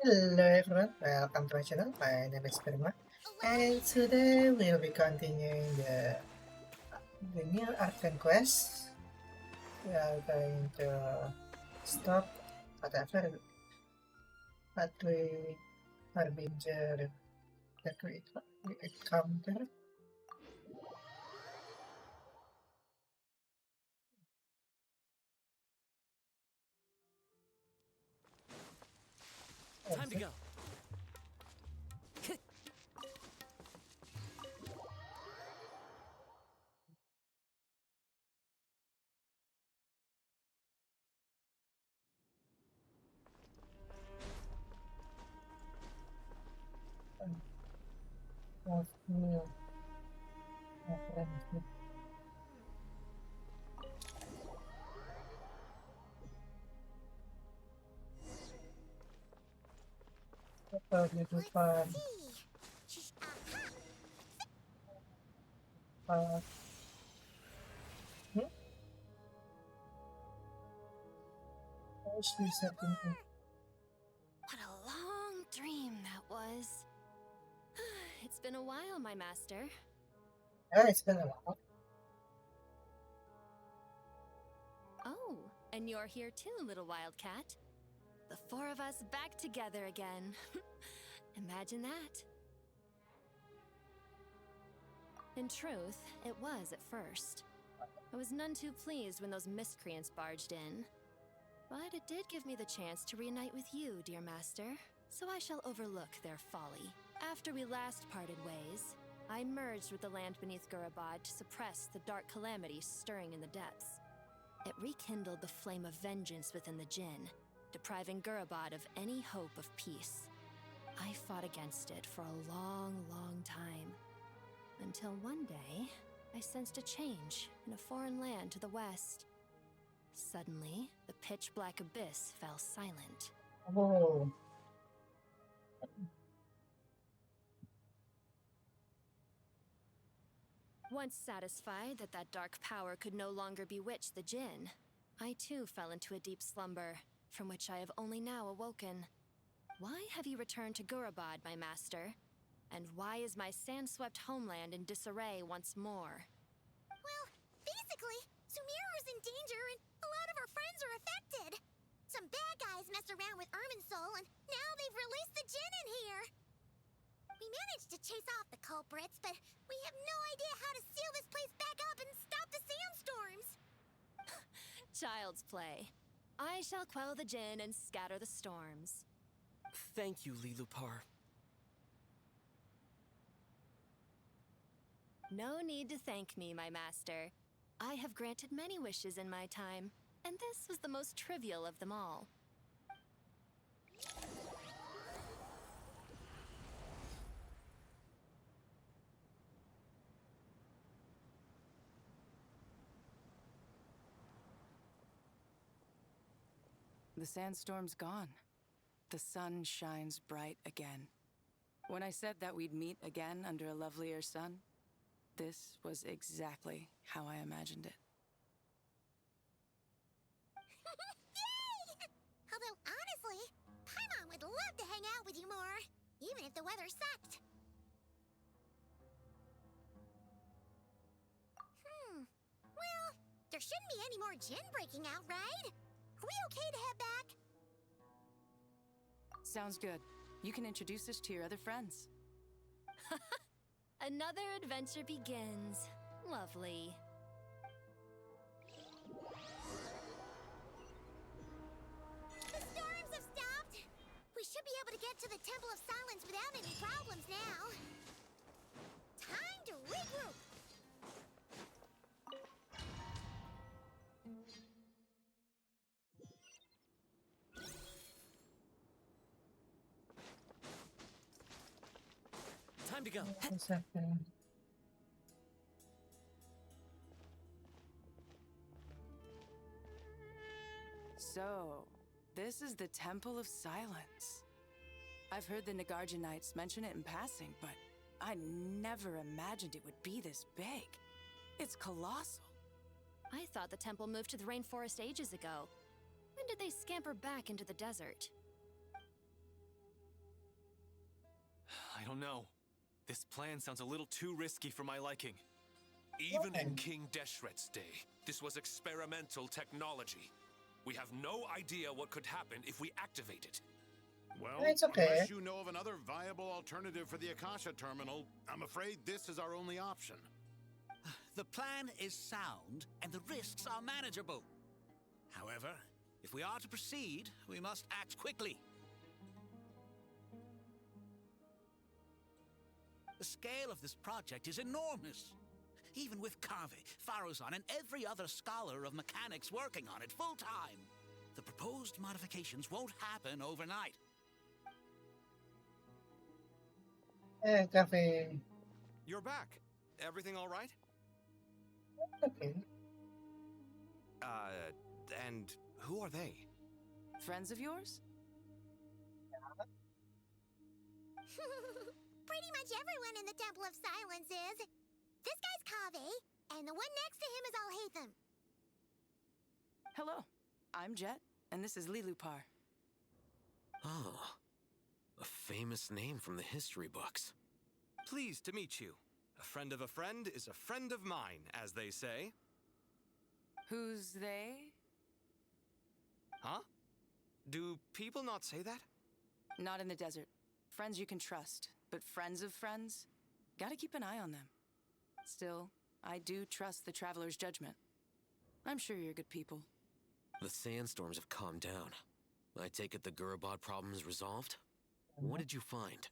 Hello everyone, welcome to my channel. My name is Prima, and today we'll be continuing the new Arcane quest. We are going to stop whatever what we harbinger that we encounter. Time to go. Of new friends. Probably to Let's find see. Aha! uh, hmm? Mostly setting in. What a long dream that was. It's been a while, my master. Yeah, it's been a while. Oh, and you're here too, little wildcat. The four of us back together again. Imagine that. In truth, it was at first. I was none too pleased when those miscreants barged in. But it did give me the chance to reunite with you, dear master, so I shall overlook their folly. After we last parted ways, I merged with the land beneath Gurabad to suppress the dark calamity stirring in the depths. It rekindled the flame of vengeance within the Jinn, depriving Gurabad of any hope of peace. I fought against it for a long, long time, until one day, I sensed a change in a foreign land to the west. Suddenly, the pitch-black abyss fell silent. Oh, Once satisfied that that dark power could no longer bewitch the Jinn, I too fell into a deep slumber, from which I have only now awoken. Why have you returned to Gurabad, my master? And why is my sand-swept homeland in disarray once more? Well, basically, Sumeru's in danger and a lot of our friends are affected. Some bad guys messed around with Irminsul and now they've released the Jinn in here. We managed to chase off the culprits, but we have no idea how to seal this place back up and stop the sandstorms. Child's play. I shall quell the Jinn and scatter the storms. Thank you, Lilupar. No need to thank me, my master. I have granted many wishes in my time, and this was the most trivial of them all. The sandstorm's gone. The sun shines bright again. When I said that we'd meet again under a lovelier sun, this was exactly how I imagined it. Yay! Although, honestly, Paimon would love to hang out with you more, even if the weather sucked. Well, there shouldn't be any more Jinn breaking out, right? Are we okay to head back? Sounds good. You can introduce us to your other friends. Another adventure begins. Lovely. The storms have stopped. We should be able to get to the Temple of Silence without any problems now. Time to regroup. Time to go. 1 second. So, this is the Temple of Silence. I've heard the Nagarjanites mention it in passing, but I never imagined it would be this big. It's colossal. I thought the temple moved to the rainforest ages ago. When did they scamper back into the desert? I don't know. This plan sounds a little too risky for my liking. Even in King Deshret's day, this was experimental technology. We have no idea what could happen if we activate it. Well, It's okay. unless you know of another viable alternative for the Akasha terminal, I'm afraid this is our only option. The plan is sound, and the risks are manageable. However, if we are to proceed, we must act quickly. The scale of this project is enormous. Even with Kave, Farozan, and every other scholar of mechanics working on it full-time, the proposed modifications won't happen overnight. Cafe. You're back. Everything all right? Okay. And who are they? Friends of yours? Pretty much everyone in the Temple of Silence is. This guy's Kave, and the one next to him is Alhaitham. Hello, I'm Jet, and this is Lilupar. Oh, a famous name from the history books. Pleased to meet you. A friend of a friend is a friend of mine, as they say. Who's they? Huh? Do people not say that? Not in the desert. Friends you can trust, but friends of friends? Gotta keep an eye on them. Still, I do trust the Traveler's judgment. I'm sure you're good people. The sandstorms have calmed down. I take it the Gurabod problem is resolved? What did you find?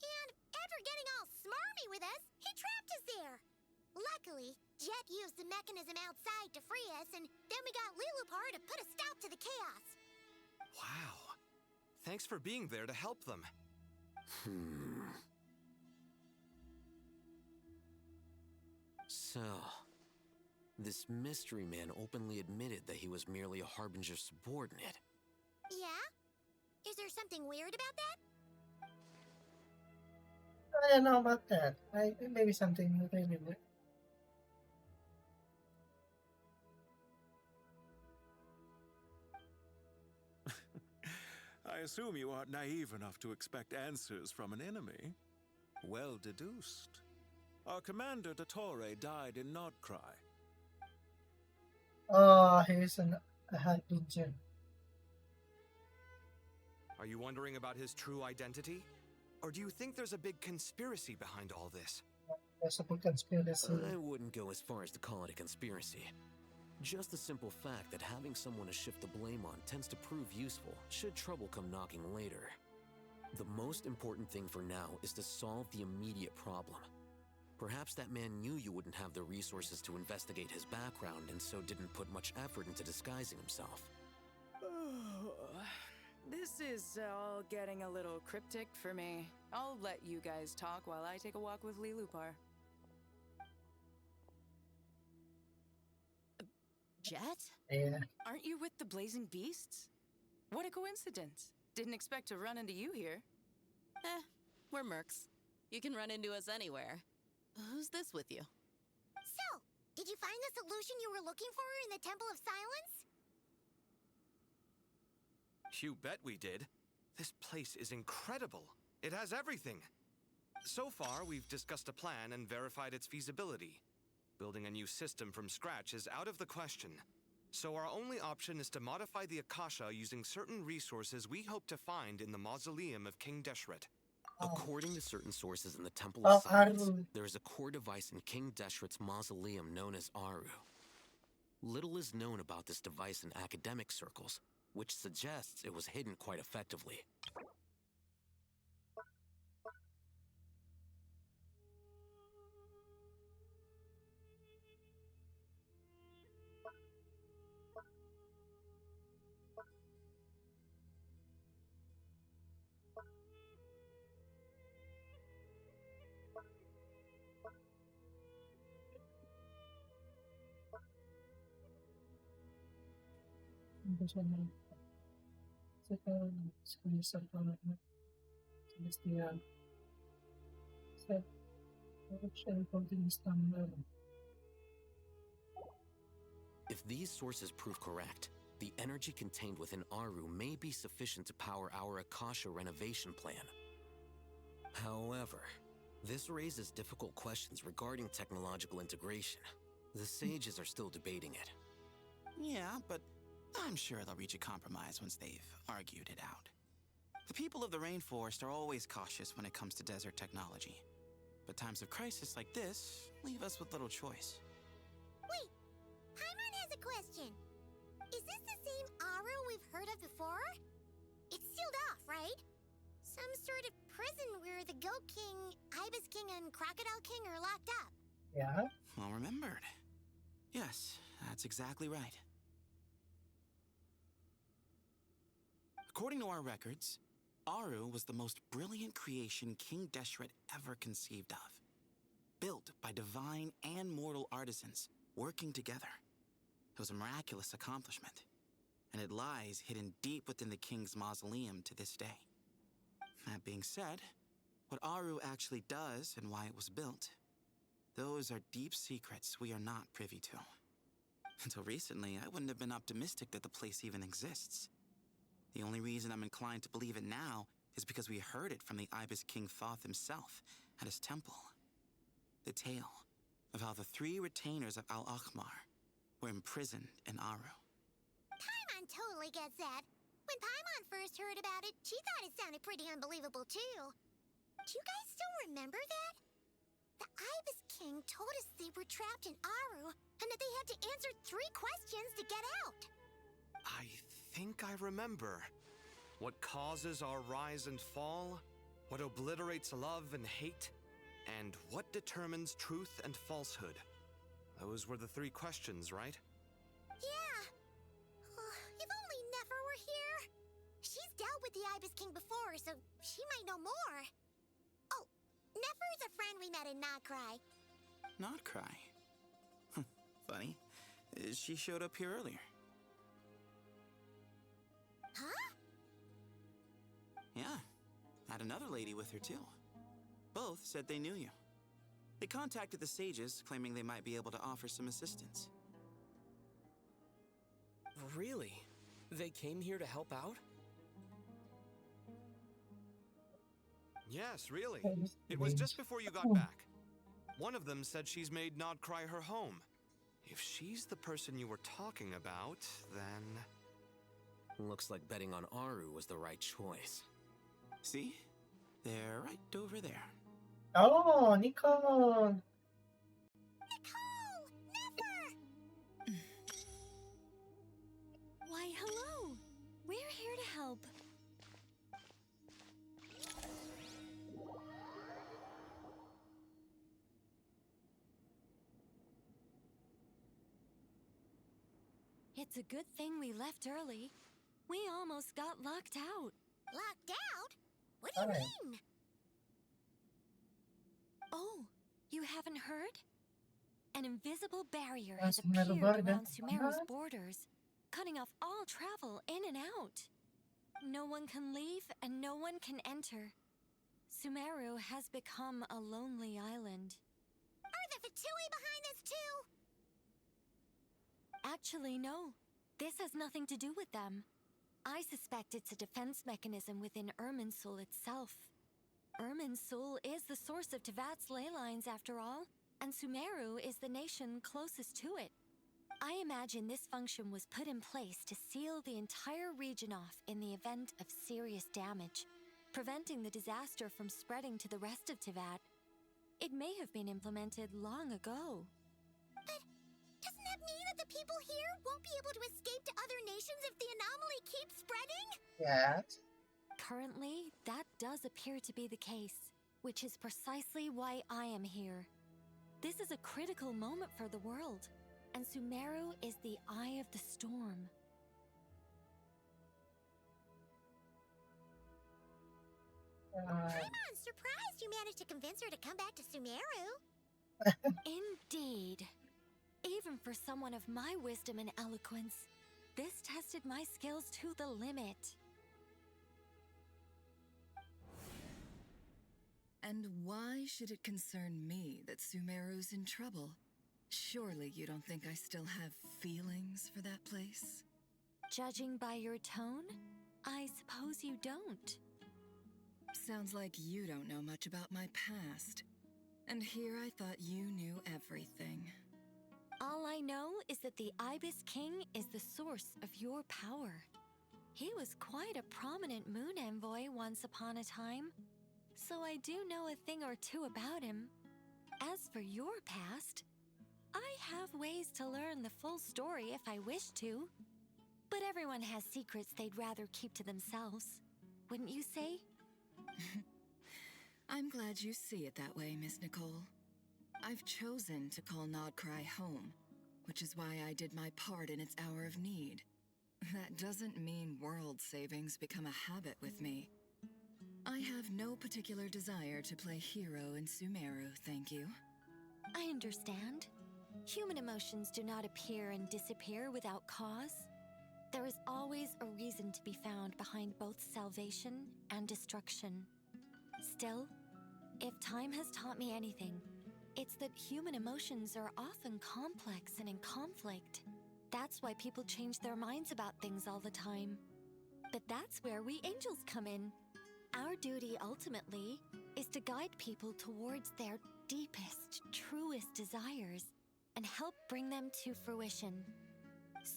And after getting all smarmy with us, he trapped us there. Luckily, Jet used the mechanism outside to free us, and then we got Lilupar to put a stop to the chaos. Wow. Thanks for being there to help them. So, this mystery man openly admitted that he was merely a Harbinger subordinate. Yeah? Is there something weird about that? I don't know about that. Maybe something really weird. I assume you aren't naive enough to expect answers from an enemy. Well deduced. Our commander Dottore died in Nordkrai. Oh, he's a harbinger. Are you wondering about his true identity? Or do you think there's a big conspiracy behind all this? There's a big conspiracy. I wouldn't go as far as to call it a conspiracy. Just the simple fact that having someone to shift the blame on tends to prove useful, should trouble come knocking later. The most important thing for now is to solve the immediate problem. Perhaps that man knew you wouldn't have the resources to investigate his background and so didn't put much effort into disguising himself. This is all getting a little cryptic for me. I'll let you guys talk while I take a walk with Lilupar. Jet? Yeah. Aren't you with the Blazing Beasts? What a coincidence. Didn't expect to run into you here. We're mercs. You can run into us anywhere. Who's this with you? So, did you find the solution you were looking for in the Temple of Silence? You bet we did. This place is incredible. It has everything. So far, we've discussed a plan and verified its feasibility. Building a new system from scratch is out of the question. So our only option is to modify the Akasha using certain resources we hope to find in the mausoleum of King Deshret. According to certain sources in the Temple of Silence, Aru. there is a core device in King Deshret's mausoleum known as Aru. Little is known about this device in academic circles, which suggests it was hidden quite effectively. Celestial. Set. Shell continues If these sources prove correct, the energy contained within Aru may be sufficient to power our Akasha renovation plan. However, this raises difficult questions regarding technological integration. The sages are still debating it. Yeah, but I'm sure they'll reach a compromise once they've argued it out. The people of the rainforest are always cautious when it comes to desert technology. But times of crisis like this leave us with little choice. Wait, Paimon has a question. Is this the same Aru we've heard of before? It's sealed off, right? Some sort of prison where the Goat King, Ibis King, and Crocodile King are locked up. Yeah. Well remembered. Yes, that's exactly right. According to our records, Aru was the most brilliant creation King Deshret ever conceived of. Built by divine and mortal artisans working together. It was a miraculous accomplishment, and it lies hidden deep within the king's mausoleum to this day. That being said, what Aru actually does and why it was built, those are deep secrets we are not privy to. Until recently, I wouldn't have been optimistic that the place even exists. The only reason I'm inclined to believe it now is because we heard it from the Ibis King Thoth himself at his temple. The tale of how the 3 retainers of Al-Akhmar were imprisoned in Aru. Paimon totally gets that. When Paimon first heard about it, she thought it sounded pretty unbelievable too. Do you guys still remember that? The Ibis King told us they were trapped in Aru and that they had to answer 3 questions to get out. I think I remember. What causes our rise and fall? What obliterates love and hate? And what determines truth and falsehood? Those were the 3 questions, right? Yeah. If only Nefer were here. She's dealt with the Ibis King before, so she might know more. Oh, Nefer's a friend we met in Krai. Not cry. Funny. She showed up here earlier. Huh? Yeah. Had another lady with her too. Both said they knew you. They contacted the sages, claiming they might be able to offer some assistance. Really? They came here to help out? Yes, really. It was just before you got back. One of them said she's made Nodcry her home. If she's the person you were talking about, then... Looks like betting on Aru was the right choice. See? They're right over there. Oh, Nicole! Nicole! Nefer! Why, hello! We're here to help. It's a good thing we left early. We almost got locked out. Locked out? What do you Alright. mean? Oh, you haven't heard? An invisible barrier Ah, has Sumeru appeared border. around Sumeru's What? borders, cutting off all travel in and out. No one can leave and no one can enter. Sumeru has become a lonely island. Are the Fatui behind this too? Actually, no. This has nothing to do with them. I suspect it's a defense mechanism within Irminsul itself. Irminsul is the source of Tevat's ley lines, after all, and Sumeru is the nation closest to it. I imagine this function was put in place to seal the entire region off in the event of serious damage, preventing the disaster from spreading to the rest of Tevat. It may have been implemented long ago. But doesn't that mean that the people here won't be able to escape to other nations if the anomaly keeps spreading? Yes. Currently, that does appear to be the case, which is precisely why I am here. This is a critical moment for the world, and Sumeru is the eye of the storm. I'm surprised you managed to convince her to come back to Sumeru. Indeed. Even for someone of my wisdom and eloquence, this tested my skills to the limit. And why should it concern me that Sumeru's in trouble? Surely you don't think I still have feelings for that place? Judging by your tone, I suppose you don't. Sounds like you don't know much about my past. And here I thought you knew everything. All I know is that the Ibis King is the source of your power. He was quite a prominent moon envoy once upon a time, so I do know a thing or two about him. As for your past, I have ways to learn the full story if I wish to. But everyone has secrets they'd rather keep to themselves. Wouldn't you say? I'm glad you see it that way, Miss Nicole. I've chosen to call Krai home, which is why I did my part in its hour of need. That doesn't mean world savings become a habit with me. I have no particular desire to play hero in Sumeru, thank you. I understand. Human emotions do not appear and disappear without cause. There is always a reason to be found behind both salvation and destruction. Still, if time has taught me anything, it's that human emotions are often complex and in conflict. That's why people change their minds about things all the time. But that's where we angels come in. Our duty, ultimately, is to guide people towards their deepest, truest desires and help bring them to fruition.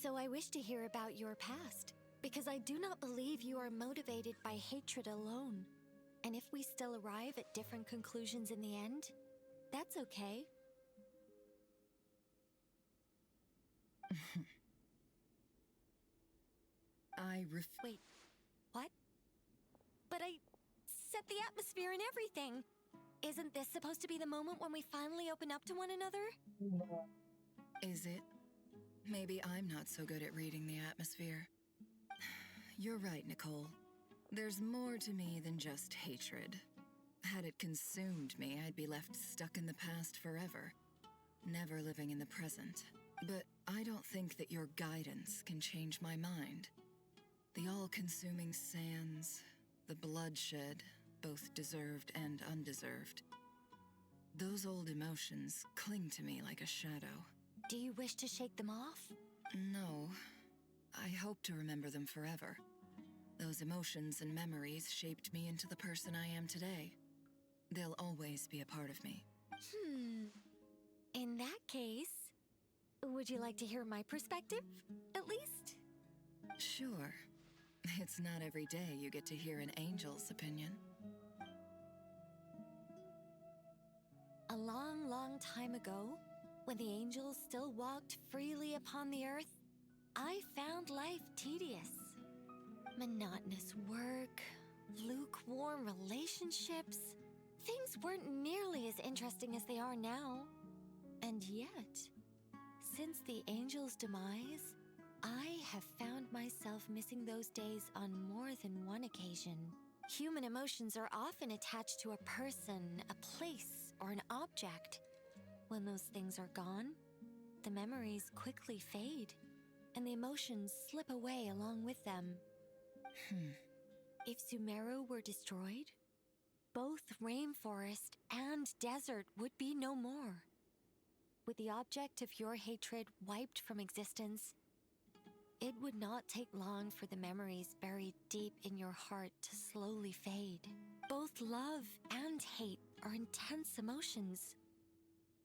So I wish to hear about your past, because I do not believe you are motivated by hatred alone. And if we still arrive at different conclusions in the end, that's okay. Wait, what? But I set the atmosphere and everything. Isn't this supposed to be the moment when we finally open up to one another? Is it? Maybe I'm not so good at reading the atmosphere. You're right, Nicole. There's more to me than just hatred. Had it consumed me, I'd be left stuck in the past forever, never living in the present. But I don't think that your guidance can change my mind. The all-consuming sands, the bloodshed, both deserved and undeserved. Those old emotions cling to me like a shadow. Do you wish to shake them off? No. I hope to remember them forever. Those emotions and memories shaped me into the person I am today. They'll always be a part of me. In that case, would you like to hear my perspective, at least? Sure. It's not every day you get to hear an angel's opinion. A long, long time ago, when the angels still walked freely upon the earth, I found life tedious. Monotonous work, lukewarm relationships. Things weren't nearly as interesting as they are now. And yet, since the angel's demise, I have found myself missing those days on more than one occasion. Human emotions are often attached to a person, a place, or an object. When those things are gone, the memories quickly fade, and the emotions slip away along with them. If Sumeru were destroyed, both rainforest and desert would be no more. With the object of your hatred wiped from existence, it would not take long for the memories buried deep in your heart to slowly fade. Both love and hate are intense emotions,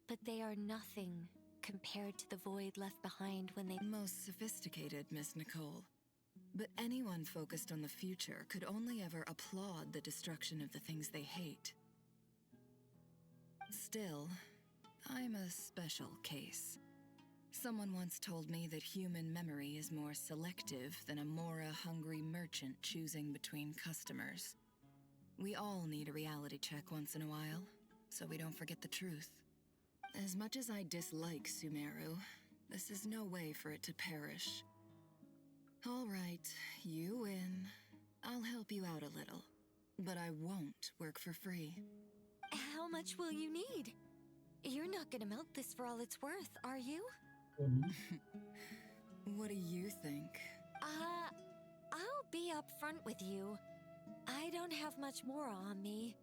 but they are nothing compared to the void left behind when they... Most sophisticated, Miss Nicole. But anyone focused on the future could only ever applaud the destruction of the things they hate. Still, I'm a special case. Someone once told me that human memory is more selective than a Mora-hungry merchant choosing between customers. We all need a reality check once in a while, so we don't forget the truth. As much as I dislike Sumeru, this is no way for it to perish. All right, you win. I'll help you out a little, but I won't work for free. How much will you need? You're not gonna milk this for all it's worth, are you? What do you think? I'll be upfront with you. I don't have much more on me.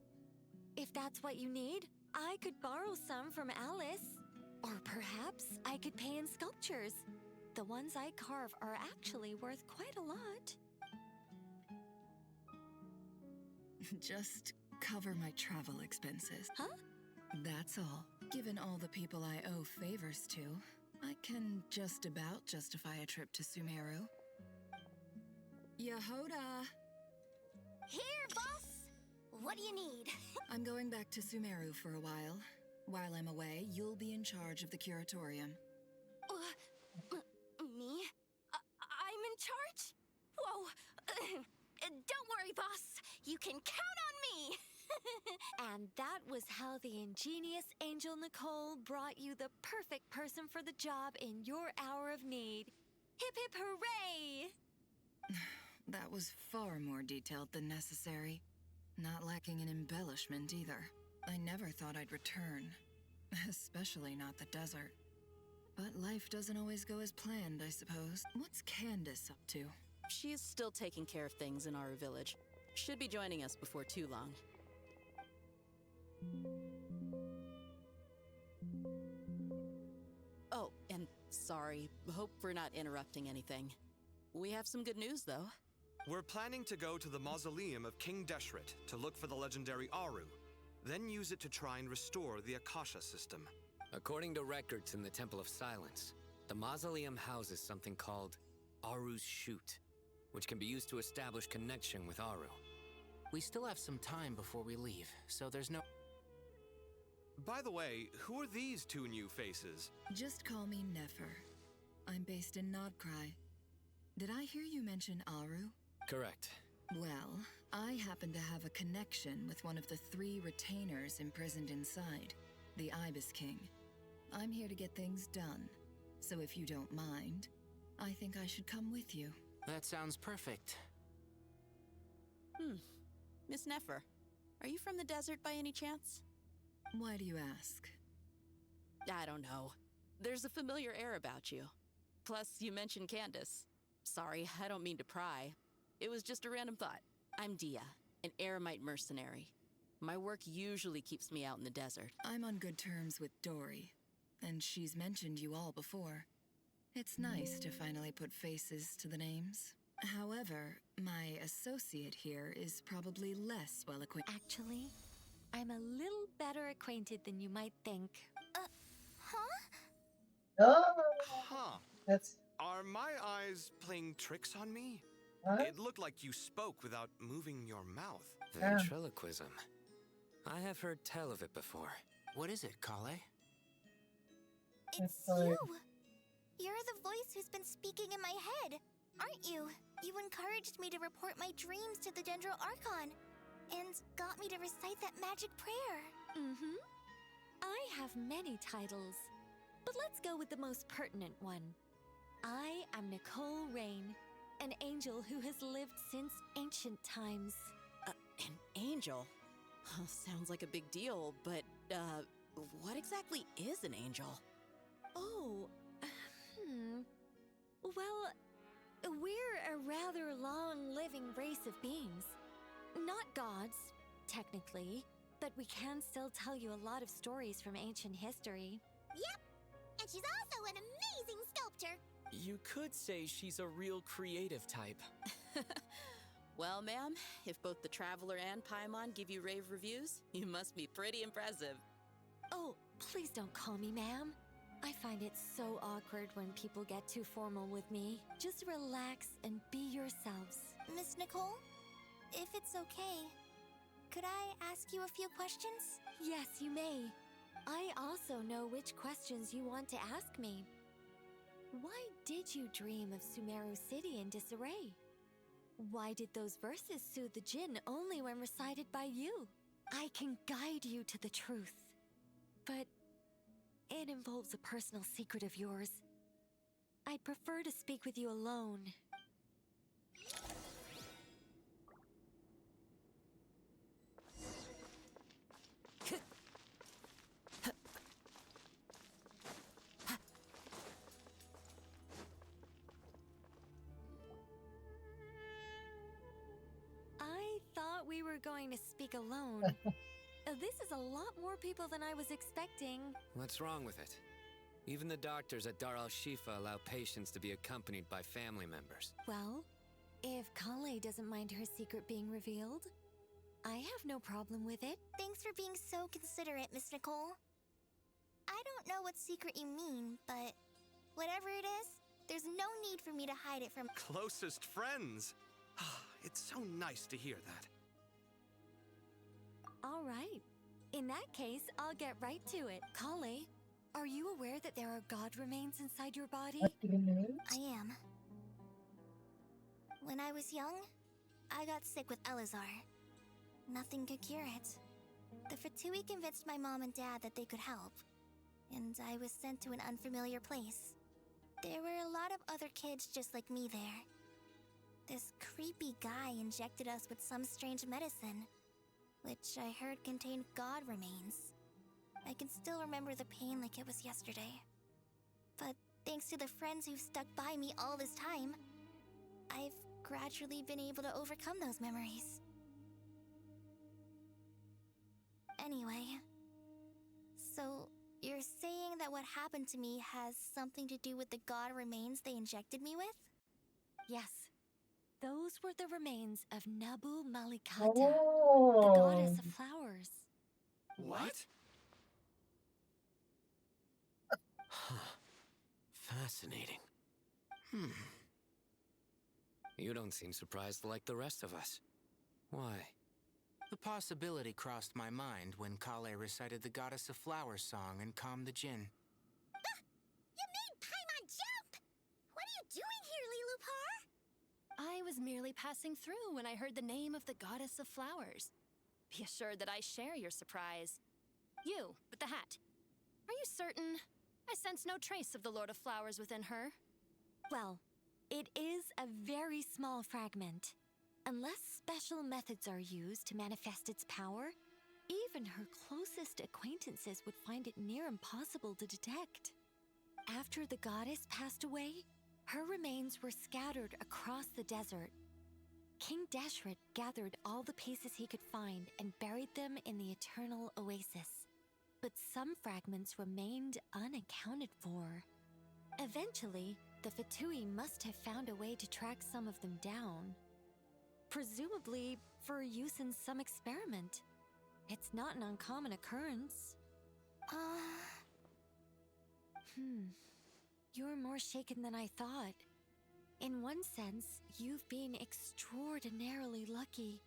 If that's what you need, I could borrow some from Alice. Or perhaps I could pay in sculptures. the ones I carve are actually worth quite a lot. Just cover my travel expenses. Huh? That's all. Given all the people I owe favors to, I can just about justify a trip to Sumeru. Yehoda! Here, boss! What do you need? I'm going back to Sumeru for a while. While I'm away, you'll be in charge of the curatorium. Me? I'm in charge? Whoa! Don't worry, boss. You can count on me! And that was how the ingenious Angel Nicole brought you the perfect person for the job in your hour of need. Hip hip hooray! That was far more detailed than necessary. Not lacking in embellishment either. I never thought I'd return. Especially not the desert. But life doesn't always go as planned, I suppose. What's Candace up to? She is still taking care of things in our village. Should be joining us before too long. Oh, and sorry. Hope we're not interrupting anything. We have some good news, though. We're planning to go to the mausoleum of King Deshret to look for the legendary Aru, then use it to try and restore the Akasha system. According to records in the Temple of Silence, the mausoleum houses something called Aru's Shoot, which can be used to establish connection with Aru. We still have some time before we leave, so there's no... By the way, who are these two new faces? Just call me Nefer. I'm based in Krai. Did I hear you mention Aru? Correct. Well, I happen to have a connection with one of the 3 retainers imprisoned inside, the Ibis King. I'm here to get things done, so if you don't mind, I think I should come with you. That sounds perfect. Miss Nefer, are you from the desert by any chance? Why do you ask? I don't know. There's a familiar air about you. Plus, you mentioned Candace. Sorry, I don't mean to pry. It was just a random thought. I'm Dia, an eremite mercenary. My work usually keeps me out in the desert. I'm on good terms with Dory, and she's mentioned you all before. It's nice to finally put faces to the names. However, my associate here is probably less well acquainted. Actually, I'm a little better acquainted than you might think. Huh? Oh, Huh. that's Are my eyes playing tricks on me? huh? It looked like you spoke without moving your mouth. Ventriloquism. I have heard tell of it before. What is it, Kale? It's like- you! You're the voice who's been speaking in my head, aren't you? You encouraged me to report my dreams to the Dendro Archon, and got me to recite that magic prayer. Mm-hmm. I have many titles, but let's go with the most pertinent one. I am Nicole Rain, an angel who has lived since ancient times. An angel? Sounds like a big deal, but, what exactly is an angel? Oh, well, we're a rather long-living race of beings. Not gods, technically, but we can still tell you a lot of stories from ancient history. Yep! And she's also an amazing sculptor! You could say she's a real creative type. Well, ma'am, if both the Traveler and Paimon give you rave reviews, you must be pretty impressive. Oh, please don't call me ma'am. I find it so awkward when people get too formal with me. Just relax and be yourselves. Miss Nicole, if it's okay, could I ask you a few questions? Yes, you may. I also know which questions you want to ask me. Why did you dream of Sumeru City in disarray? Why did those verses soothe the Jinn only when recited by you? I can guide you to the truth, but it involves a personal secret of yours. I'd prefer to speak with you alone. I thought we were going to speak alone. This is a lot more people than I was expecting. What's wrong with it? Even the doctors at Dar al-Shifa allow patients to be accompanied by family members. Well, if Kale doesn't mind her secret being revealed, I have no problem with it. Thanks for being so considerate, Miss Nicole. I don't know what secret you mean, but whatever it is, there's no need for me to hide it from— Closest friends. It's so nice to hear that. All right. In that case, I'll get right to it. Kale, are you aware that there are god remains inside your body? What remains? I am. When I was young, I got sick with Elazar. Nothing could cure it. The Fatui convinced my mom and dad that they could help, and I was sent to an unfamiliar place. There were a lot of other kids just like me there. This creepy guy injected us with some strange medicine, which I heard contained god remains. I can still remember the pain like it was yesterday. But thanks to the friends who've stuck by me all this time, I've gradually been able to overcome those memories. Anyway, so you're saying that what happened to me has something to do with the god remains they injected me with? Yes. Those were the remains of Nabu Malikata, the goddess of flowers. What? Fascinating. You don't seem surprised like the rest of us. Why? The possibility crossed my mind when Kale recited the Goddess of Flowers song and calmed the Jinn. You made Paimon jump! What are you doing here, Lilupar? I was merely passing through when I heard the name of the Goddess of Flowers. Be assured that I share your surprise. You, with the hat. Are you certain? I sense no trace of the Lord of Flowers within her. Well, it is a very small fragment. Unless special methods are used to manifest its power, even her closest acquaintances would find it near impossible to detect. After the goddess passed away, her remains were scattered across the desert. King Deshret gathered all the pieces he could find and buried them in the Eternal Oasis. But some fragments remained unaccounted for. Eventually, the Fatui must have found a way to track some of them down. Presumably for use in some experiment. It's not an uncommon occurrence. You're more shaken than I thought. In one sense, you've been extraordinarily lucky.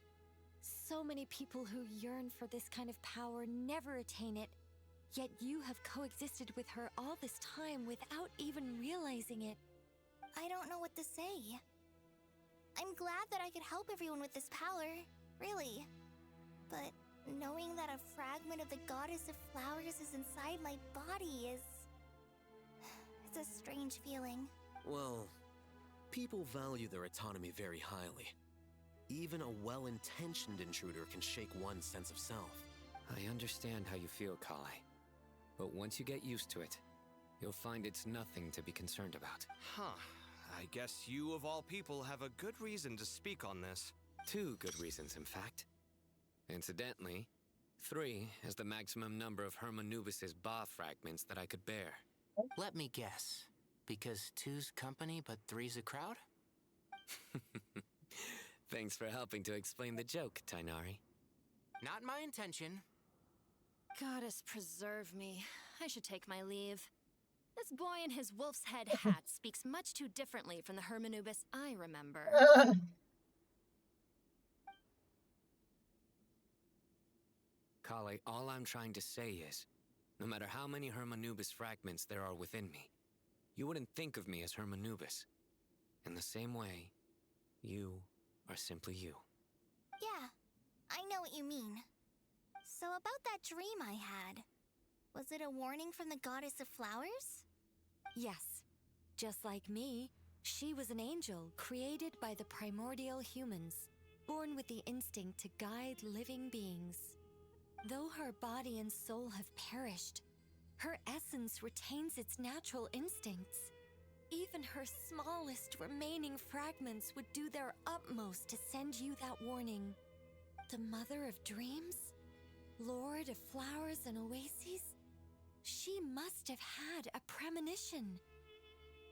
So many people who yearn for this kind of power never attain it, yet you have coexisted with her all this time without even realizing it. I don't know what to say. I'm glad that I could help everyone with this power, really. But knowing that a fragment of the Goddess of Flowers is inside my body is— it's a strange feeling. Well, people value their autonomy very highly. Even a well-intentioned intruder can shake one's sense of self. I understand how you feel, Kale. But once you get used to it, you'll find it's nothing to be concerned about. I guess you of all people have a good reason to speak on this. 2 good reasons, in fact. Incidentally, 3 is the maximum number of Hermanubis's Ba fragments that I could bear. Let me guess. Because 2's company, but 3's a crowd? Thanks for helping to explain the joke, Tainari. Not my intention. Goddess preserve me. I should take my leave. This boy in his wolf's head hat speaks much too differently from the Hermanubis I remember. Kale, all I'm trying to say is, no matter how many Hermanubis fragments there are within me, you wouldn't think of me as Hermanubis. In the same way, you are simply you. Yeah, I know what you mean. So about that dream I had, was it a warning from the Goddess of Flowers? Yes. Just like me, she was an angel created by the primordial humans, born with the instinct to guide living beings. Though her body and soul have perished, her essence retains its natural instincts. Even her smallest remaining fragments would do their utmost to send you that warning. The Mother of Dreams? Lord of Flowers and Oases? She must have had a premonition.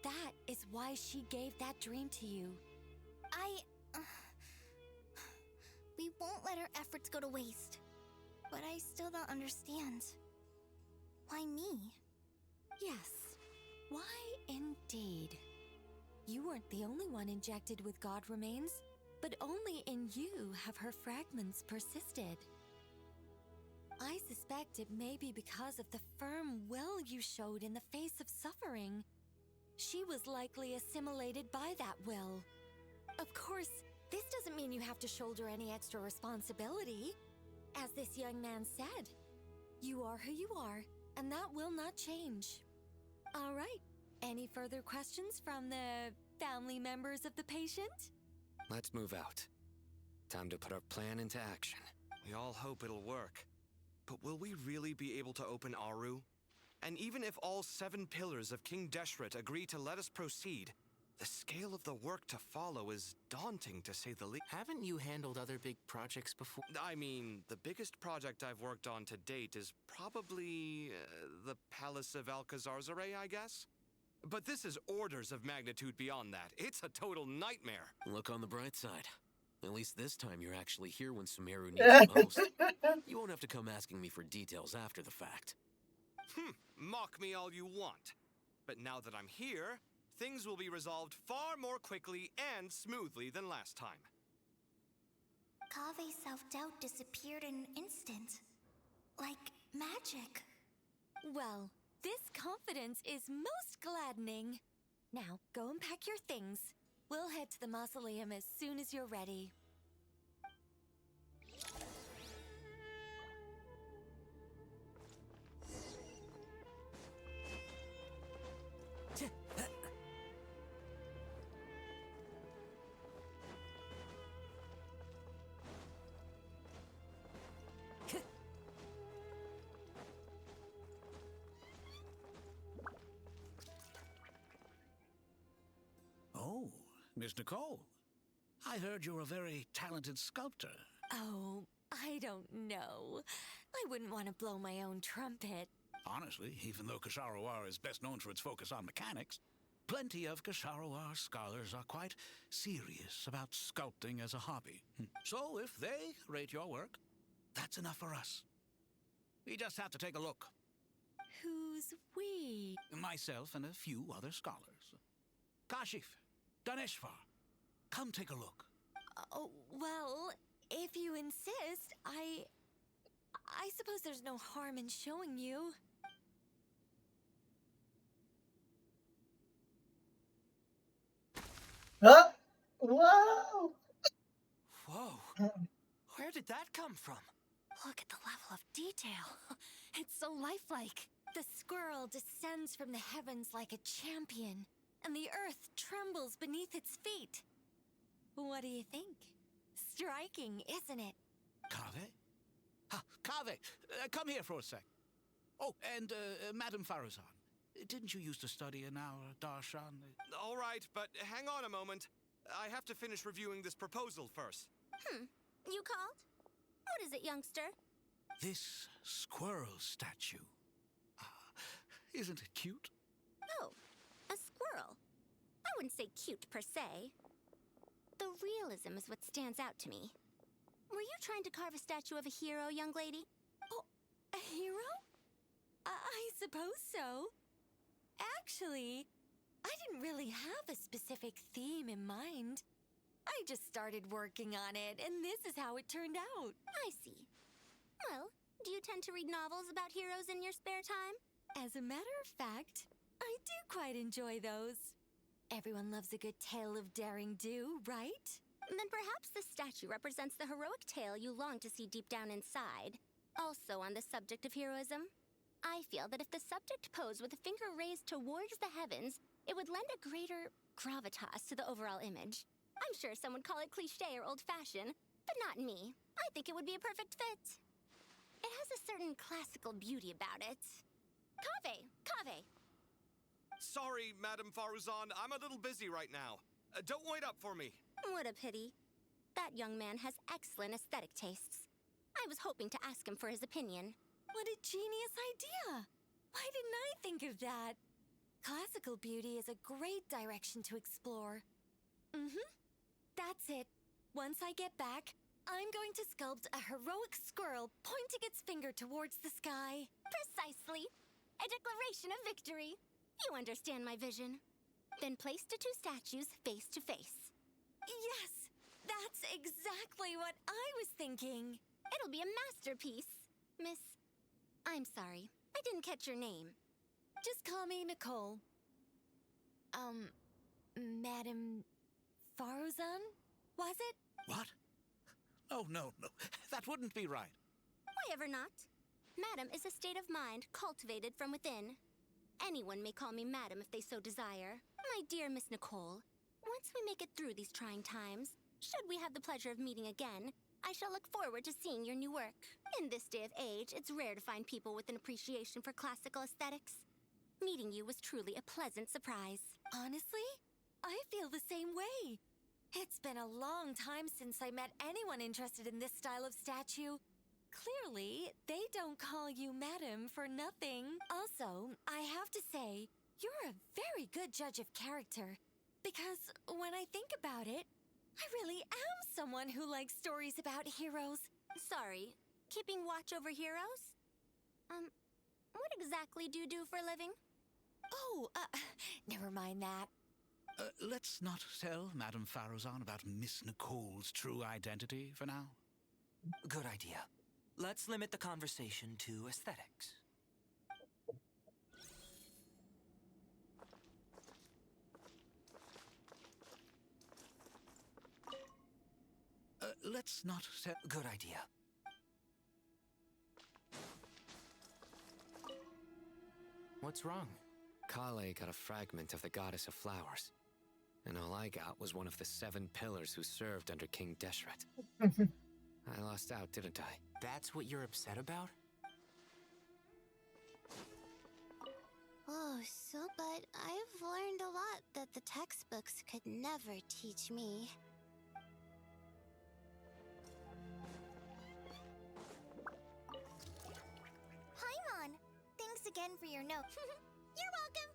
That is why she gave that dream to you. We won't let our efforts go to waste. But I still don't understand. Why me? Yes, why indeed? You weren't the only one injected with god remains, but only in you have her fragments persisted. I suspect it may be because of the firm will you showed in the face of suffering. She was likely assimilated by that will. Of course, this doesn't mean you have to shoulder any extra responsibility. As this young man said, you are who you are, and that will not change. All right, any further questions from the family members of the patient? Let's move out. Time to put our plan into action. We all hope it'll work. But will we really be able to open Aru? And even if all 7 pillars of King Deshret agree to let us proceed, the scale of the work to follow is daunting, to say the least. Haven't you handled other big projects before? I mean, the biggest project I've worked on to date is probably the Palace of Alcazarzaray, I guess? But this is orders of magnitude beyond that. It's a total nightmare. Look on the bright side. At least this time you're actually here when Sumeru needs you most. You won't have to come asking me for details after the fact. Mock me all you want. But now that I'm here, things will be resolved far more quickly and smoothly than last time. Kave's self-doubt disappeared in an instant. Like magic. Well, this confidence is most gladdening. Now, go and pack your things. We'll head to the mausoleum as soon as you're ready. Oh, Miss Nicole. I heard you're a very talented sculptor. Oh, I don't know. I wouldn't want to blow my own trumpet. Honestly, even though Kasharawar is best known for its focus on mechanics, plenty of Kasharawar scholars are quite serious about sculpting as a hobby. So if they rate your work, that's enough for us. We just have to take a look. Who's we? Myself and a few other scholars. Kashif, Daneshvar, come take a look. Oh, well, if you insist, I suppose there's no harm in showing you. Huh? Wow! Whoa. Where did that come from? Look at the level of detail. It's so lifelike. The squirrel descends from the heavens like a champion, and the earth trembles beneath its feet. What do you think? Striking, isn't it? Kave? Kave, come here for a sec. Oh, and Madame Farazan, didn't you used to study in our darshan? All right, but hang on a moment. I have to finish reviewing this proposal first. You called? What is it, youngster? This squirrel statue. Isn't it cute? Oh, a squirrel. I wouldn't say cute per se. The realism is what stands out to me. Were you trying to carve a statue of a hero, young lady? Oh, a hero? I suppose so. Actually, I didn't really have a specific theme in mind. I just started working on it, and this is how it turned out. I see. Well, do you tend to read novels about heroes in your spare time? As a matter of fact, I do quite enjoy those. Everyone loves a good tale of daring do, right? Then perhaps the statue represents the heroic tale you long to see deep down inside. Also on the subject of heroism, I feel that if the subject posed with a finger raised towards the heavens, it would lend a greater gravitas to the overall image. I'm sure some would call it cliché or old-fashioned, but not me. I think it would be a perfect fit. It has a certain classical beauty about it. Kave! Sorry, Madame Faruzan, I'm a little busy right now. Don't wait up for me. What a pity. That young man has excellent aesthetic tastes. I was hoping to ask him for his opinion. What a genius idea! Why didn't I think of that? Classical beauty is a great direction to explore. That's it. Once I get back, I'm going to sculpt a heroic squirrel pointing its finger towards the sky. Precisely. A declaration of victory. You understand my vision. Then place the two statues face to face. Yes, that's exactly what I was thinking. It'll be a masterpiece. Miss... I'm sorry. I didn't catch your name. Just call me Nicole. Madam Faruzan? Was it? What? Oh, no. That wouldn't be right. Why ever not? Madam is a state of mind cultivated from within. Anyone may call me Madam if they so desire. My dear Miss Nicole, once we make it through these trying times, should we have the pleasure of meeting again, I shall look forward to seeing your new work. In this day of age, it's rare to find people with an appreciation for classical aesthetics. Meeting you was truly a pleasant surprise. Honestly, I feel the same way. It's been a long time since I met anyone interested in this style of statue. Clearly, they don't call you Madam for nothing. Also, I have to say, you're a very good judge of character. Because when I think about it, I really am someone who likes stories about heroes. Sorry, keeping watch over heroes? What exactly do you do for a living? Oh, never mind that. Let's not tell Madame Faruzan about Miss Nicole's true identity for now. Good idea. Let's limit the conversation to aesthetics. Let's not tell... Good idea. What's wrong? Kale got a fragment of the Goddess of Flowers, and all I got was one of the 7 pillars who served under King Deshret. I lost out, didn't I? That's what you're upset about? Oh, but I've learned a lot that the textbooks could never teach me. Paimon! Thanks again for your note. You're welcome!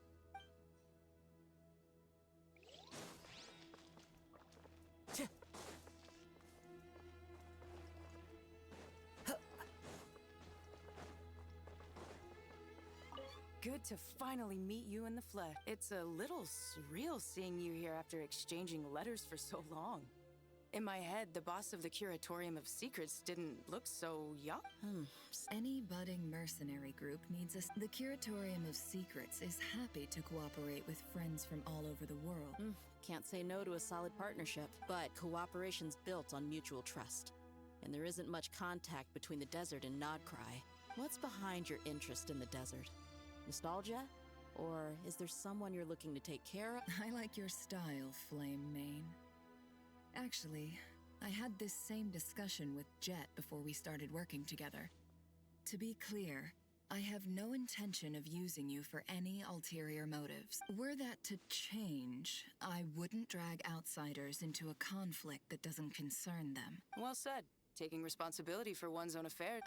Good to finally meet you in the flesh. It's a little surreal seeing you here after exchanging letters for so long. In my head, the boss of the Curatorium of Secrets didn't look so young. Any budding mercenary group needs us. The Curatorium of Secrets is happy to cooperate with friends from all over the world. Can't say no to a solid partnership, but cooperation's built on mutual trust. And there isn't much contact between the desert and Nodcry. What's behind your interest in the desert? Nostalgia? Or is there someone you're looking to take care of? I like your style, Flame Mane. Actually, I had this same discussion with Jet before we started working together. To be clear, I have no intention of using you for any ulterior motives. Were that to change, I wouldn't drag outsiders into a conflict that doesn't concern them. Well said. Taking responsibility for one's own affairs.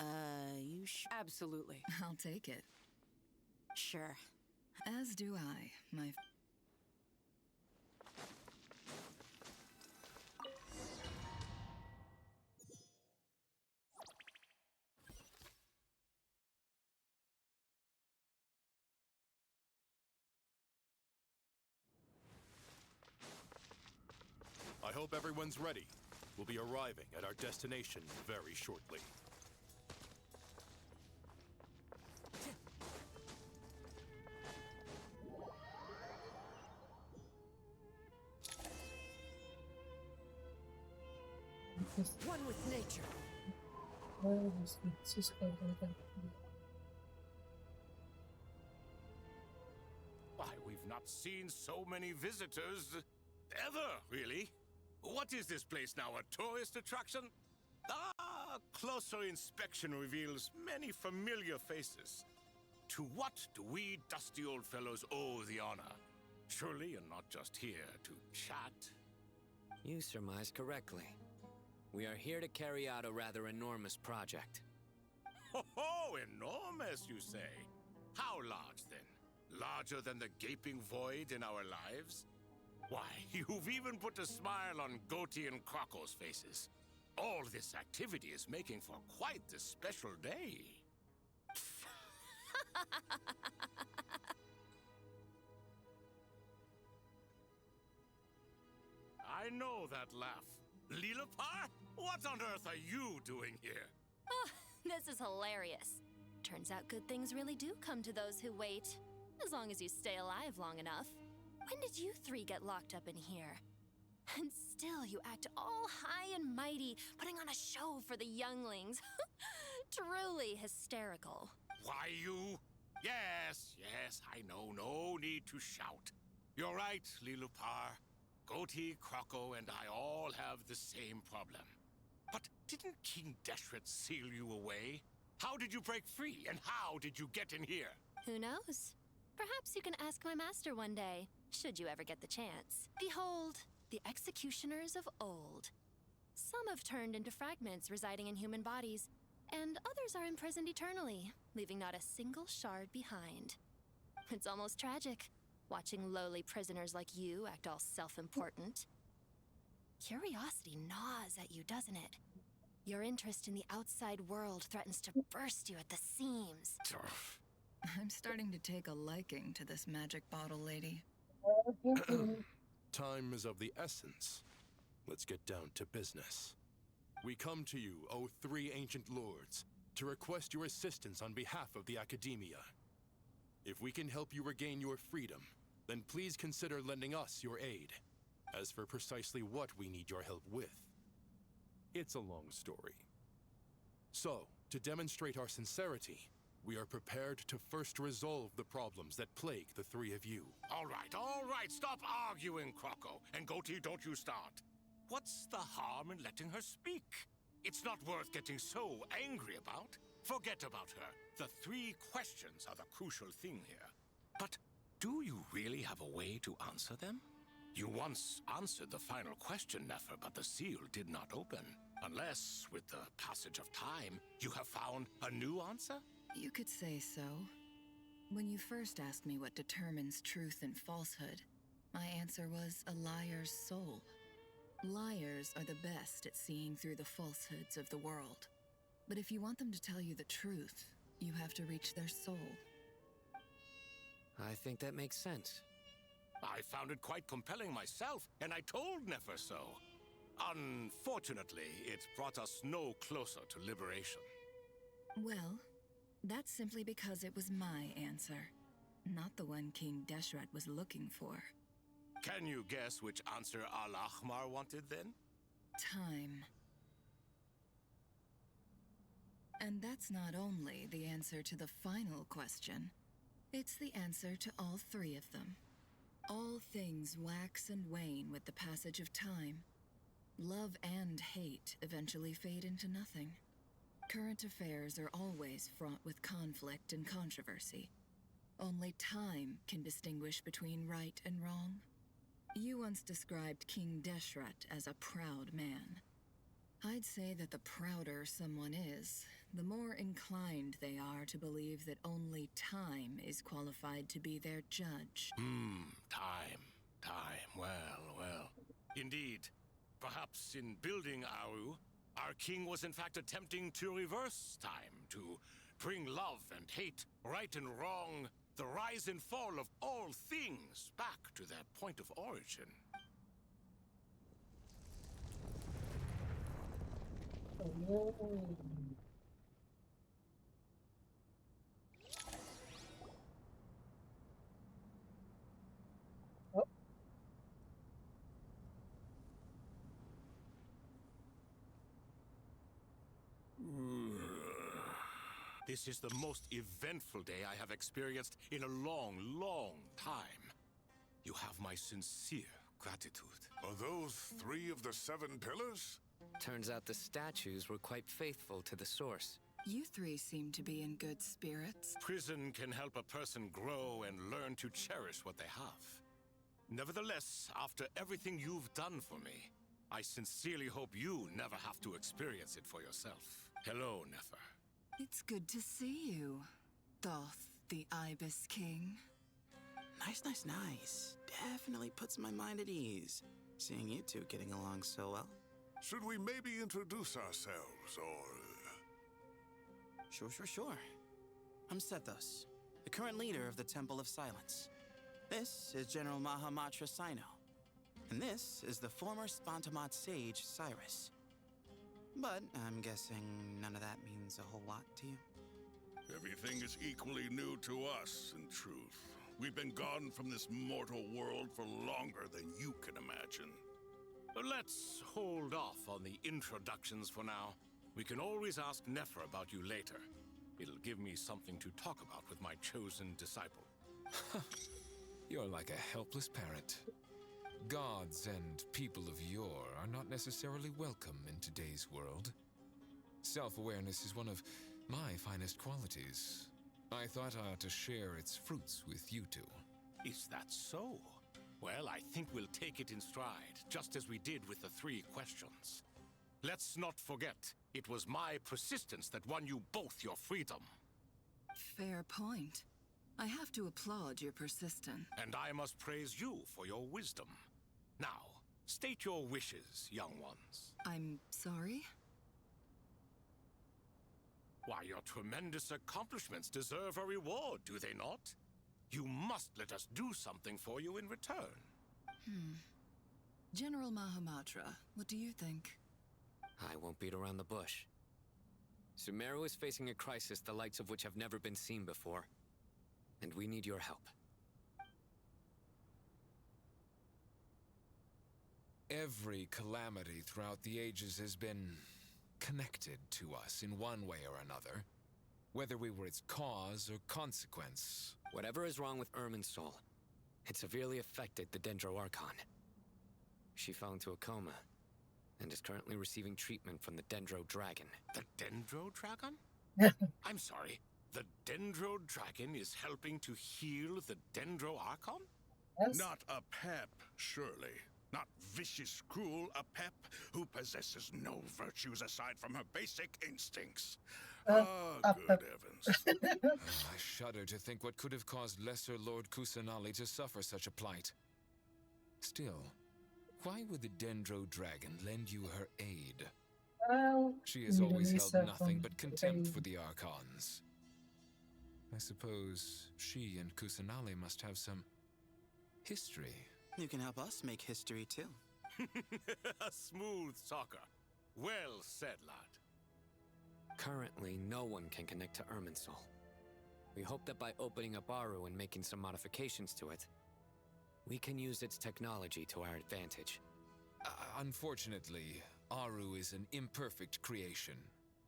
You Absolutely. I'll take it. Sure. As do I, my... I hope everyone's ready. We'll be arriving at our destination very shortly. One with nature. Why, we've not seen so many visitors ever, really. What is this place now, a tourist attraction? Closer inspection reveals many familiar faces. To what do we dusty old fellows owe the honor? Surely you're not just here to chat. You surmised correctly. We are here to carry out a rather enormous project. Ho-ho! Enormous, you say? How large, then? Larger than the gaping void in our lives? Why, you've even put a smile on Goatee and Crocco's faces. All this activity is making for quite the special day. I know that laugh. Lilipar? What on earth are you doing here? Oh, this is hilarious. Turns out good things really do come to those who wait. As long as you stay alive long enough. When did you three get locked up in here? And still you act all high and mighty, putting on a show for the younglings. Truly hysterical. Why, you? Yes, I know. No need to shout. You're right, Lilipar. Goatee, Crocco, and I all have the same problem. But didn't King Deshret seal you away? How did you break free, and how did you get in here? Who knows? Perhaps you can ask my master one day, should you ever get the chance. Behold, the executioners of old. Some have turned into fragments residing in human bodies, and others are imprisoned eternally, leaving not a single shard behind. It's almost tragic, watching lowly prisoners like you act all self-important. Curiosity gnaws at you, doesn't it? Your interest in the outside world threatens to burst you at the seams. I'm starting to take a liking to this magic bottle lady. Time is of the essence. Let's get down to business. We come to you, O three ancient lords, to request your assistance on behalf of the Academia. If we can help you regain your freedom, then please consider lending us your aid. As for precisely what we need your help with, it's a long story. So, to demonstrate our sincerity, we are prepared to first resolve the problems that plague the three of you. All right, stop arguing, Crocco. And Goatee, don't you start. What's the harm in letting her speak? It's not worth getting so angry about. Forget about her. The three questions are the crucial thing here. But do you really have a way to answer them? You once answered the final question, Nefer, but the seal did not open. Unless, with the passage of time, you have found a new answer? You could say so. When you first asked me what determines truth and falsehood, my answer was a liar's soul. Liars are the best at seeing through the falsehoods of the world. But if you want them to tell you the truth, you have to reach their soul. I think that makes sense. I found it quite compelling myself, and I told Nefer so. Unfortunately, it brought us no closer to liberation. Well, that's simply because it was my answer, not the one King Deshret was looking for. Can you guess which answer Al-Ahmar wanted then? Time. And that's not only the answer to the final question, it's the answer to all three of them. All things wax and wane with the passage of time. Love and hate eventually fade into nothing. Current affairs are always fraught with conflict and controversy. Only time can distinguish between right and wrong. You once described King Deshret as a proud man. I'd say that the prouder someone is, the more inclined they are to believe that only time is qualified to be their judge. Time. Well. Indeed. Perhaps in building Aru, our king was in fact attempting to reverse time, to bring love and hate, right and wrong, the rise and fall of all things back to their point of origin. This is the most eventful day I have experienced in a long time. You have my sincere gratitude. Are those 3 of the 7 pillars? Turns out the statues were quite faithful to the source. You three seem to be in good spirits. Prison can help a person grow and learn to cherish what they have. Nevertheless, after everything you've done for me, I sincerely hope you never have to experience it for yourself. Hello, Nefer. It's good to see you, Thoth the Ibis King. Nice, nice, nice. Definitely puts my mind at ease, seeing you two getting along so well. Should we maybe introduce ourselves, or... Sure. I'm Sethos, the current leader of the Temple of Silence. This is General Mahamatra Sino, and this is the former Spantamat sage, Cyrus. But I'm guessing none of that means a whole lot to you. Everything is equally new to us, in truth. We've been gone from this mortal world for longer than you can imagine. Let's hold off on the introductions for now. We can always ask Nefer about you later. It'll give me something to talk about with my chosen disciple. You're like a helpless parrot. Gods and people of yore are not necessarily welcome in today's world. Self-awareness is one of my finest qualities. I thought I ought to share its fruits with you two. Is that so? Well, I think we'll take it in stride, just as we did with the 3 questions. Let's not forget, it was my persistence that won you both your freedom. Fair point. I have to applaud your persistence. And I must praise you for your wisdom. Now, state your wishes, young ones. I'm sorry? Why, your tremendous accomplishments deserve a reward, do they not? You must let us do something for you in return. General Mahamatra, what do you think? I won't beat around the bush. Sumeru is facing a crisis the likes of which have never been seen before. And we need your help. Every calamity throughout the ages has been connected to us in one way or another, whether we were its cause or consequence. Whatever is wrong with Irminsul, it severely affected the Dendro Archon. She fell into a coma and is currently receiving treatment from the Dendro Dragon. The Dendro Dragon? I'm sorry, the Dendro Dragon is helping to heal the Dendro Archon? Yes. Not a pep, surely. Not vicious, cruel a pep who possesses no virtues aside from her basic instincts. Good heavens. I shudder to think what could have caused Lesser Lord Kusanali to suffer such a plight. Still, why would the Dendro Dragon lend you her aid? Well, She has always held Lisa nothing from but contempt the- for the Archons. I suppose she and Kusanali must have some history. You can help us make history too. A smooth talker. Well said, lad. Currently, no one can connect to Irminsul. We hope that by opening up Aru and making some modifications to it, we can use its technology to our advantage. Unfortunately, Aru is an imperfect creation.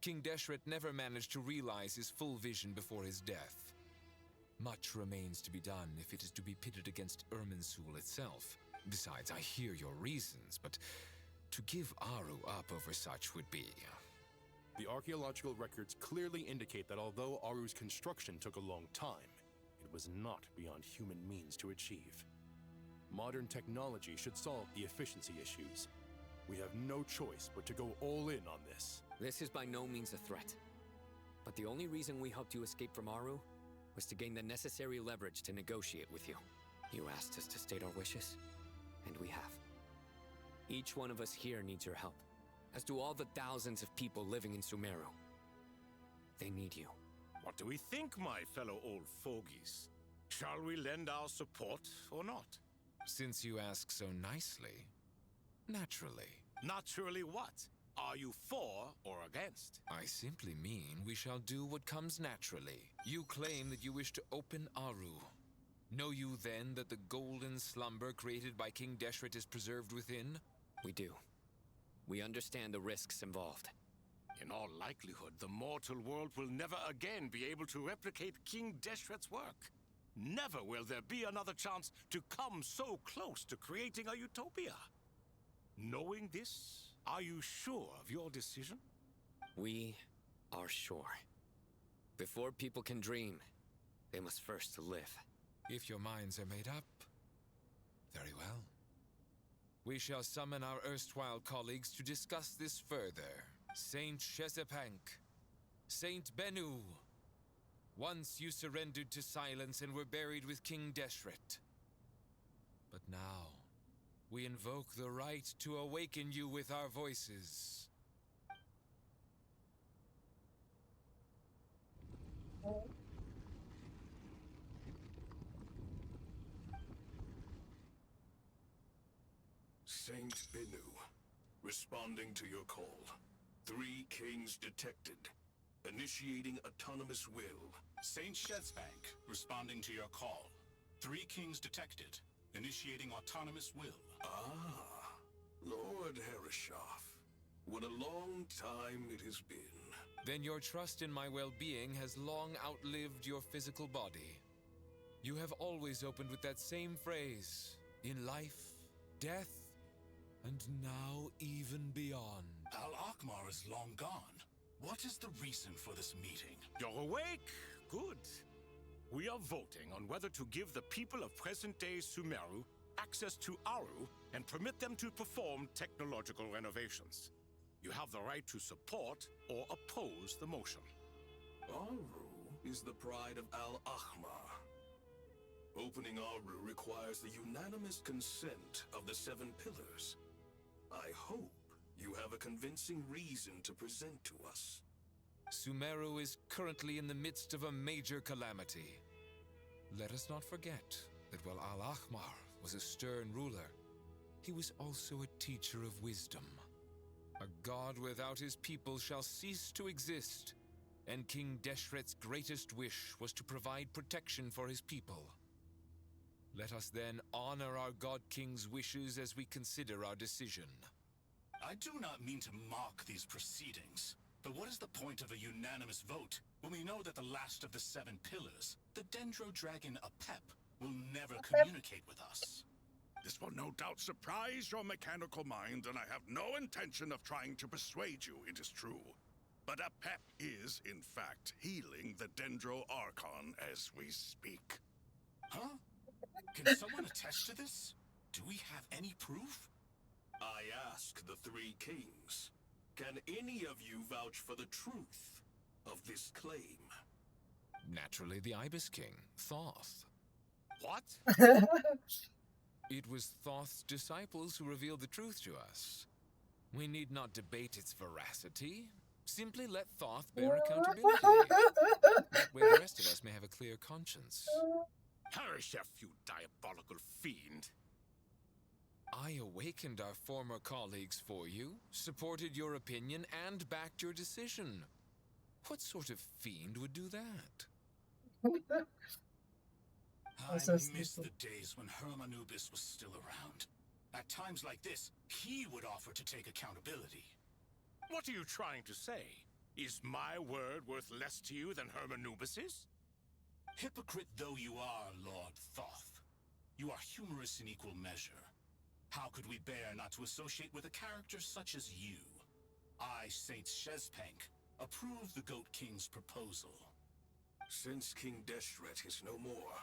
King Deshret never managed to realize his full vision before his death. Much remains to be done if it is to be pitted against Irminsul itself. Besides, I hear your reasons, but to give Aru up over such would be... The archaeological records clearly indicate that although Aru's construction took a long time, it was not beyond human means to achieve. Modern technology should solve the efficiency issues. We have no choice but to go all in on this. This is by no means a threat. But the only reason we helped you escape from Aru was to gain the necessary leverage to negotiate with you. You asked us to state our wishes, and we have. Each one of us here needs your help, as do all the thousands of people living in Sumeru. They need you. What do we think, my fellow old fogies? Shall we lend our support or not? Since you ask so nicely, naturally. Naturally what? Are you for or against? I simply mean we shall do what comes naturally. You claim that you wish to open Aru. Know you then that the golden slumber created by King Deshret is preserved within? We do. We understand the risks involved. In all likelihood, the mortal world will never again be able to replicate King Deshret's work. Never will there be another chance to come so close to creating a utopia. Knowing this, are you sure of your decision? We are sure. Before people can dream, they must first live. If your minds are made up, very well. We shall summon our erstwhile colleagues to discuss this further. Saint Chesapank, Saint Benu, Once you surrendered to silence and were buried with King Deshret. But now, we invoke the right to awaken you with our voices. Saint Binu, responding to your call. 3 kings detected. Initiating autonomous will. Saint Shezbank, responding to your call. 3 kings detected. Initiating autonomous will. Ah, Lord Herreshoff. What a long time it has been. Then your trust in my well-being has long outlived your physical body. You have always opened with that same phrase, in life, death, and now even beyond. Al-Akmar is long gone. What is the reason for this meeting? You're awake? Good. We are voting on whether to give the people of present-day Sumeru access to Aru and permit them to perform technological renovations. You have the right to support or oppose the motion. Aru is the pride of Al-Ahmar. Opening Aru requires the unanimous consent of the 7 pillars. I hope you have a convincing reason to present to us. Sumeru is currently in the midst of a major calamity. Let us not forget that while Al-Ahmar was a stern ruler, he was also a teacher of wisdom. A god without his people shall cease to exist, and King Deshret's greatest wish was to provide protection for his people. Let us then honor our God King's wishes as we consider our decision. I do not mean to mock these proceedings, but what is the point of a unanimous vote when we know that the last of the 7 pillars, the Dendro Dragon Apep, will never communicate with us? This will no doubt surprise your mechanical mind, and I have no intention of trying to persuade you it is true. But Apep is, in fact, healing the Dendro Archon as we speak. Huh? Can someone attest to this? Do we have any proof? I ask the 3 kings, can any of you vouch for the truth of this claim? Naturally, the Ibis King, Thoth. What? It was Thoth's disciples who revealed the truth to us. We need not debate its veracity. Simply let Thoth bear accountability. That way the rest of us may have a clear conscience. Hereshef, you diabolical fiend. I awakened our former colleagues for you, supported your opinion, and backed your decision. What sort of fiend would do that? I miss the days when Hermanubis was still around. At times like this, he would offer to take accountability. What are you trying to say? Is my word worth less to you than Hermanubis's? Hypocrite though you are, Lord Thoth, you are humorous in equal measure. How could we bear not to associate with a character such as you? I, Saint Shezpank, approve the Goat King's proposal. Since King Deshret is no more,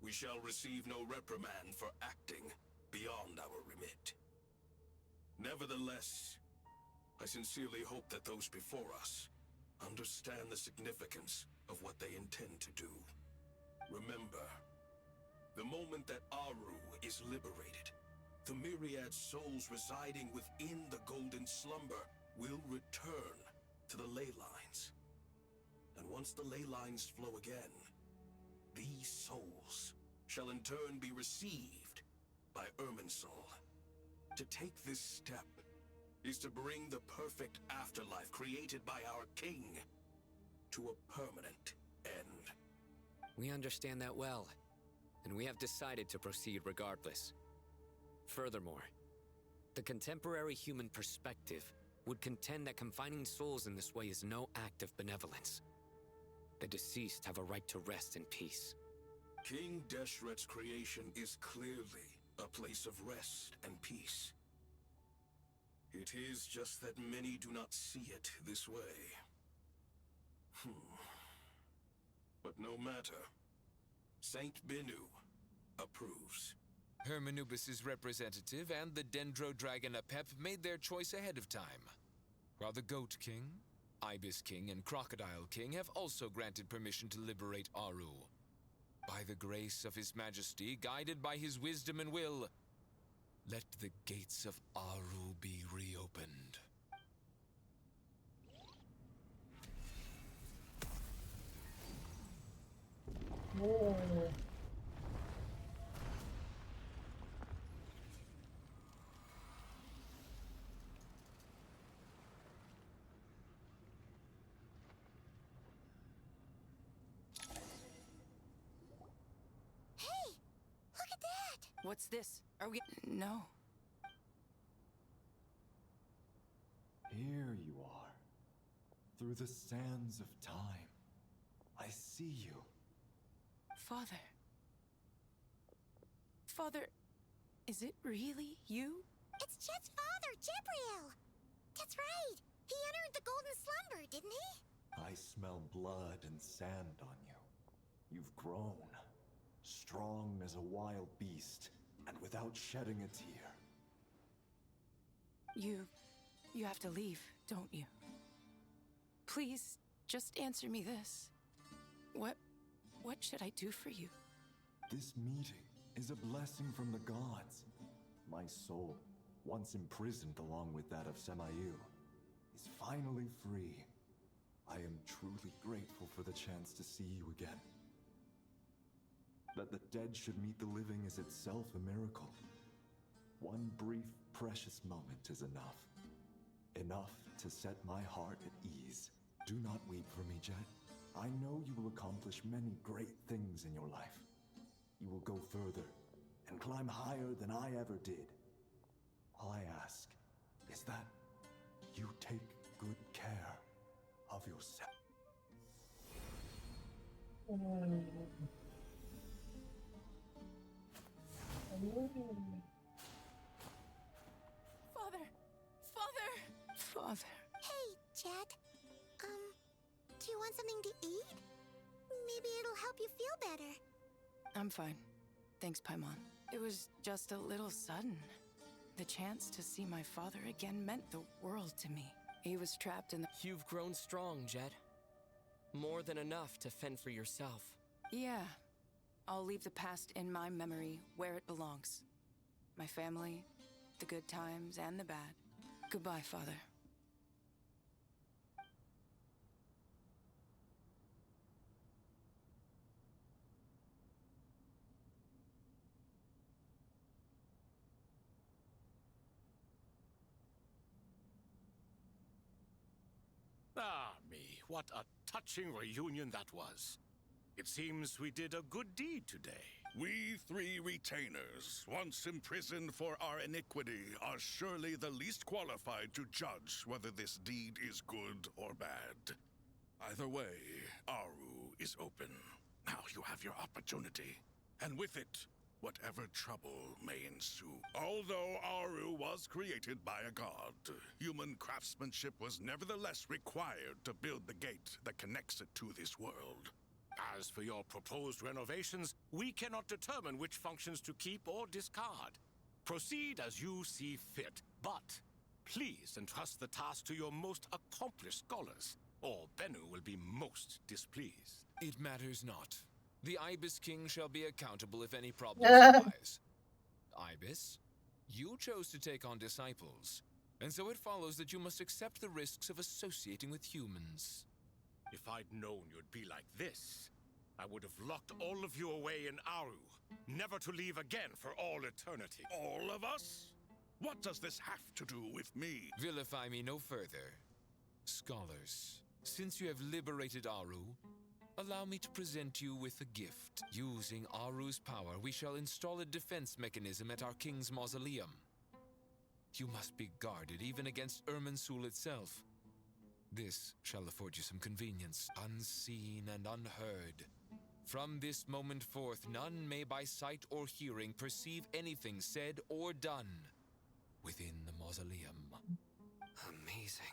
we shall receive no reprimand for acting beyond our remit. Nevertheless, I sincerely hope that those before us understand the significance of what they intend to do. Remember, the moment that Aru is liberated, the myriad souls residing within the Golden Slumber will return to the ley lines. And once the ley lines flow again, these souls shall in turn be received by Irminsul. To take this step is to bring the perfect afterlife created by our king to a permanent end. We understand that well, and we have decided to proceed regardless. Furthermore, the contemporary human perspective would contend that confining souls in this way is no act of benevolence. The deceased have a right to rest in peace. King Deshret's creation is clearly a place of rest and peace. It is just that many do not see it this way. But no matter. Saint Binu approves. Hermanubis' representative and the Dendro Dragon Apep made their choice ahead of time, while the Goat King, Ibis King and Crocodile King have also granted permission to liberate Aru. By the grace of His Majesty, guided by his wisdom and will, let the gates of Aru be reopened. Oh. Hey, look at that! What's this? Are we... No. Here you are. Through the sands of time. I see you. Father. Father, is it really you? It's Jet's father, Jibriel! That's right! He entered the golden slumber, didn't he? I smell blood and sand on you. You've grown. Strong as a wild beast, and without shedding a tear. You have to leave, don't you? Please, just answer me this. What should I do for you? This meeting is a blessing from the gods. My soul, once imprisoned along with that of Semail, is finally free. I am truly grateful for the chance to see you again. That the dead should meet the living is itself a miracle. One brief, precious moment is enough. Enough to set my heart at ease. Do not weep for me, Jet. I know you will accomplish many great things in your life. You will go further and climb higher than I ever did. All I ask is that you take good care of yourself. Father! Father! Hey, Jet. Do you want something to eat? Maybe it'll help you feel better. I'm fine. Thanks, Paimon. It was just a little sudden. The chance to see my father again meant the world to me. He was trapped in the... You've grown strong, Jet. More than enough to fend for yourself. Yeah. I'll leave the past in my memory where it belongs. My family, the good times and the bad. Goodbye, Father. Ah, me, what a touching reunion that was. It seems we did a good deed today. We three retainers, once imprisoned for our iniquity, are surely the least qualified to judge whether this deed is good or bad. Either way, Aru is open. Now you have your opportunity. And with it, whatever trouble may ensue. Although Aru was created by a god, human craftsmanship was nevertheless required to build the gate that connects it to this world. As for your proposed renovations, we cannot determine which functions to keep or discard. Proceed as you see fit, but please entrust the task to your most accomplished scholars, or Bennu will be most displeased. It matters not. The Ibis King shall be accountable if any problems arise. Ibis, you chose to take on disciples, and so it follows that you must accept the risks of associating with humans. If I'd known you'd be like this, I would have locked all of you away in Aru, never to leave again for all eternity. All of us? What does this have to do with me? Vilify me no further. Scholars, since you have liberated Aru, allow me to present you with a gift. Using Aru's power, we shall install a defense mechanism at our king's mausoleum. You must be guarded even against Irminsul itself. This shall afford you some convenience, unseen and unheard. From this moment forth, none may by sight or hearing perceive anything said or done within the mausoleum. Amazing.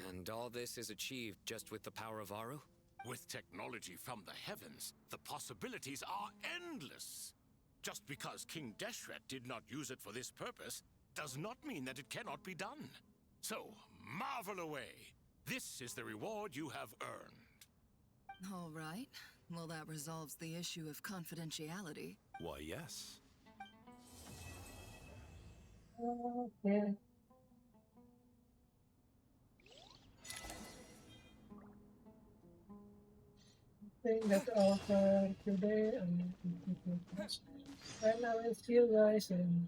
And all this is achieved just with the power of Aru? With technology from the heavens, the possibilities are endless. Just because King Deshret did not use it for this purpose does not mean that it cannot be done. So, marvel away. This is the reward you have earned. All right. Well, that resolves the issue of confidentiality. Why, yes. Okay. I think that's all for today. And I will see you guys in